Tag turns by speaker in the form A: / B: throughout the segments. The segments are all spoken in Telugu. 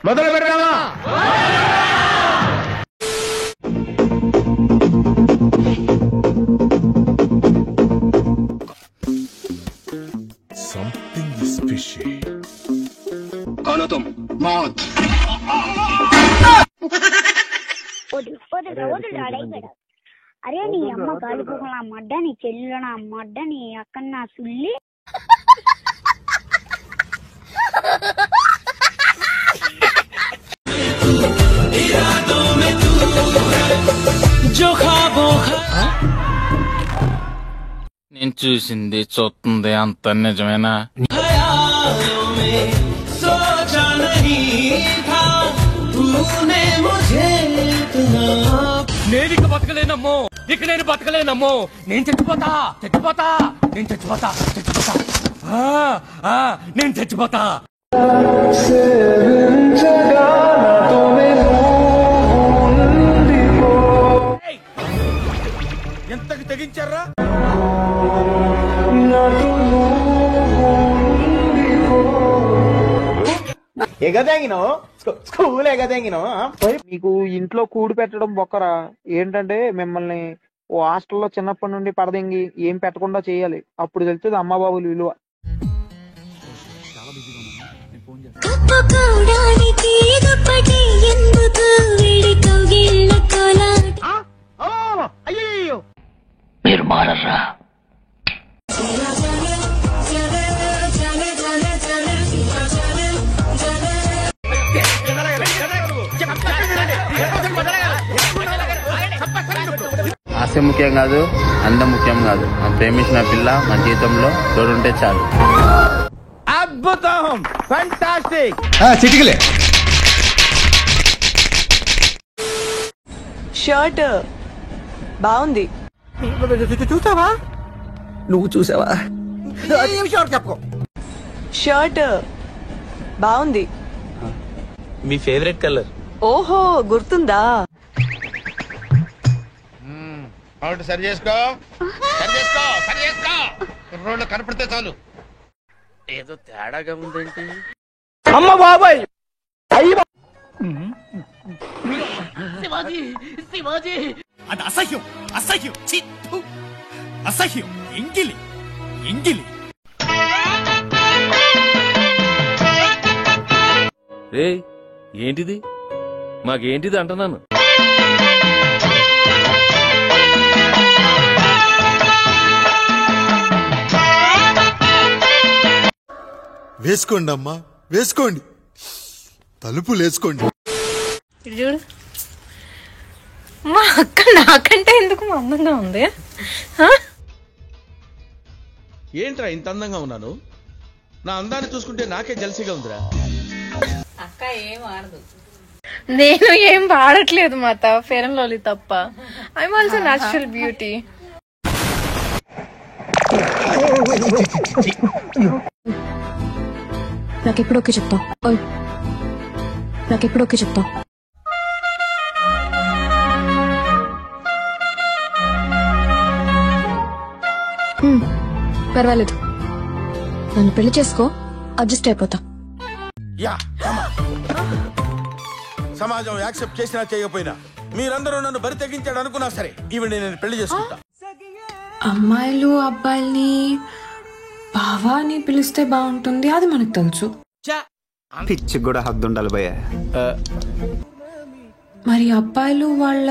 A: మొదలు పెడదామా?
B: Something is fishy.
A: कौन हो तुम? मौत।
C: అరే నీ అమ్మ గాలిపోగల మడ్డ, నీ చెల్లెలు నా మడ్డ, నీ అక్క నా సుల్లి.
D: నేను చూసింది చూస్తుంది అంత నిజమేనా? నేను ఇక బతకలేనమ్మో, ఇక నేను బతకలేనమ్మో, నేను చచ్చిపోతా చచ్చిపోతా నేను చచ్చిపోతా చచ్చిపోతా నేను చచ్చిపోతా.
B: ఎంతకి తెగించారా?
E: ఎగదెంగినావు స్కూల్ ఎగదెంగినావు. మీకు ఇంట్లో కూడి పెట్టడం బొక్కరా ఏంటంటే మిమ్మల్ని ఓ హాస్టల్లో చిన్నప్పటి నుండి పడదెంగి ఏం పెట్టకుండా చేయాలి. అప్పుడు తెలుస్తుంది అమ్మ బాబుల విలువ.
D: మీరు మారరా?
F: ఆశ ముఖ్యం కాదు, అందం ముఖ్యం కాదు. మనం ప్రేమించిన పిల్ల మన జీవితంలో తోడుంటే చాలు.
A: అద్భుతం, ఫంటాస్టిక్.
B: చిటికలే.
G: షర్ట్ బాగుంది.
E: చూసావా? నువ్వు చూసావా? చెప్పు.
G: షర్ట్ బాగుంది.
F: మీ ఫేవరెట్ కలర్?
G: ఓహో గుర్తుందా?
B: సరి చేసుకో, సరి చేసుకో, సరి చేసుకో. రోడ్లు కనపడితే చాలు.
F: ఏదో తేడాగా ఉందేంటి?
E: అమ్మ బాబాయ్,
D: శివాజీ శివాజీ
B: అది అసహ్యం, అసహ్యం, అసహ్యం, ఎంగిలి ఎంగిలి.
F: రే ఏంటిది? మాకేంటిది అంటున్నాను.
B: వేసుకోండి అమ్మా, వేసుకోండి, తలుపులు వేసుకోండి.
H: చూడు, మా అక్క నాకంటే ఎందుకు అందంగా ఉంది?
I: ఏంట్రా ఇంత అందంగా ఉన్నాను? నా అందాన్ని చూసుకుంటే నాకే జల్సీగా ఉందిరా.
H: అక్క ఏం ఆడదు. నేను ఏం వాడట్లేదు మాత, ఫెయిర్ అండ్ లవ్లీ తప్ప. I'm also natural beauty.
J: నాకెప్పుడు ఓకే చెప్తా, నాకెప్పుడు ఓకే చెప్తా. పర్వాలేదు, నన్ను పెళ్లి చేసుకో, అడ్జస్ట్ అయిపోతా.
I: సమాజం యాక్సెప్ట్ చేసినా చేయకపోయినా మీరందరూ నన్ను బరి తెగించాడు అనుకున్నా సరే ఈవిడ నేను పెళ్లి చేసుకుంటా.
H: అమ్మాయిలు అబ్బాయిల్ని బావా అని పిలిస్తే బాగుంటుంది, అది మనకు తెలుసు.
E: పిచ్చి కూడా హద్దు ఉండాలి భయ్యా.
H: మరి అబ్బాయిలు వాళ్ళ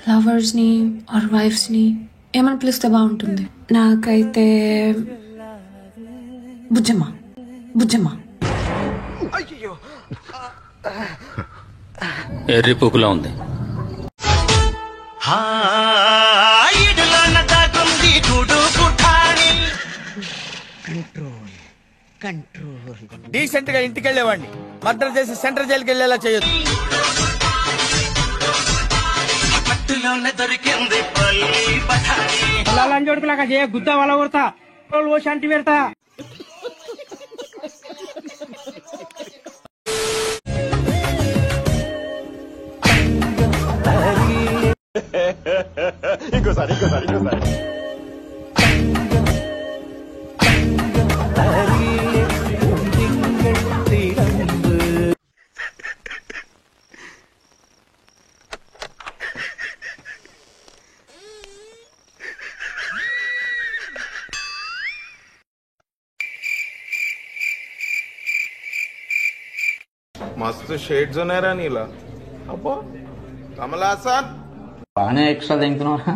H: లవర్స్ ని ఆర్ వైఫ్స్ ని ఏమని పిలిస్తే బాగుంటుంది? నాకైతే బుజ్జమ్మ బుజ్జమ్మ.
D: ఎర్రి పువ్వులా ఉంది.
A: డీసెంట్ గా ఇంటికి వెళ్ళేవాడిని మర్డర్ చేసి సెంట్రల్ జైలుకి వెళ్ళేలా చేయొద్దు. జోడుకులాగా చేయ గుద్ద వాళ్ళ కొడతా, శాంతి పెడతా.
B: ఇంకోసారి ఇంకోసారి ఇంకోసారి.
I: మస్తు షేడ్స్ ఉన్నాయరా నీలా. అబ్బో కమల్ హాసన్
F: బాగానే ఎక్స్ట్రా తింటున్నావా?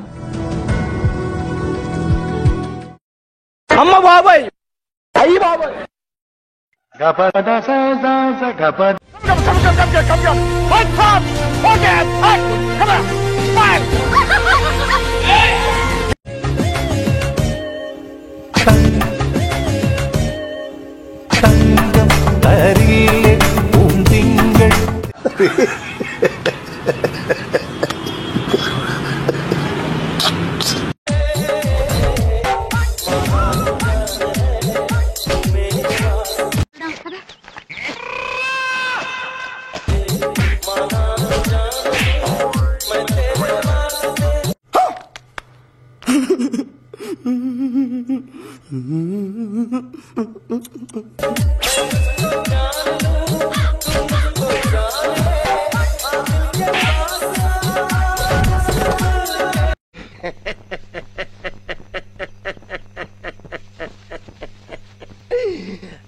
E: అమ్మ బాబాయ్, అయ్యి బాబాయ్.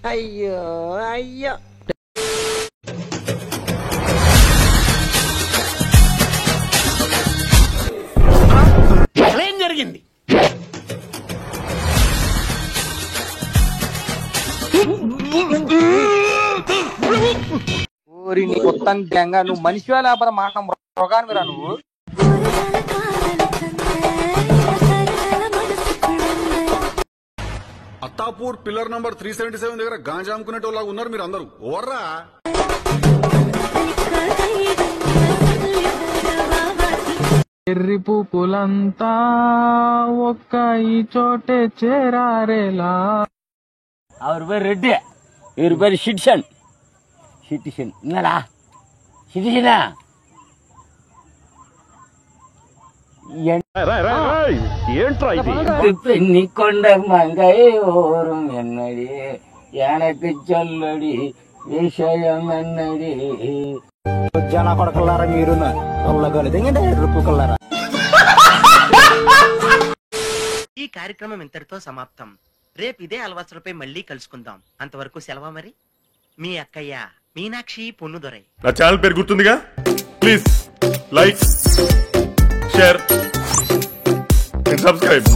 E: అయ్యో అయ్యో.
B: ఏం జరిగింది?
E: ఊరి నీ మొత్తం గ్యాంగా నువ్వు మనిషివా లేకపోతే మాట మృగానివిరా నువ్వు?
I: అత్తాపూర్ పిల్లర్ నంబర్ 377 దగ్గర గాంజా అమ్ముకునేటోళ్ళగా ఉన్నారు మీరు అందరూ. ఓర్రా
A: ఎర్రి పూపులంతా ఒక్క ఈ చోటే చేరారేలా.
F: அவர் பேர் ரெட்டி, இவர் பேர் சிட்டிசன். சிட்டிசன் என்னடா சிட்டிசனா?
I: ఏంట్రా ఇది?
F: பெண்ணி கொண்ட மங்கை ஓரும் என்னடி எனக்கு சொல்லடி విషయం என்னடி.
E: జన కొడకల్లారా మీరు ఎందుకంటే ఎర్రిపుకల్లారా.
K: ఈ కార్యక్రమం ఇంతటితో సమాప్తం. రేపు ఇదే అలవాసులపై మళ్ళీ కలుసుకుందాం. అంతవరకు సెలవా మరి. మీ అక్కయ్య మీనాక్షి పొన్నుదొరై.
I: నా ఛానల్ పేరు గుర్తుందిగా? Please like, share and subscribe.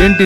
A: ఏంటి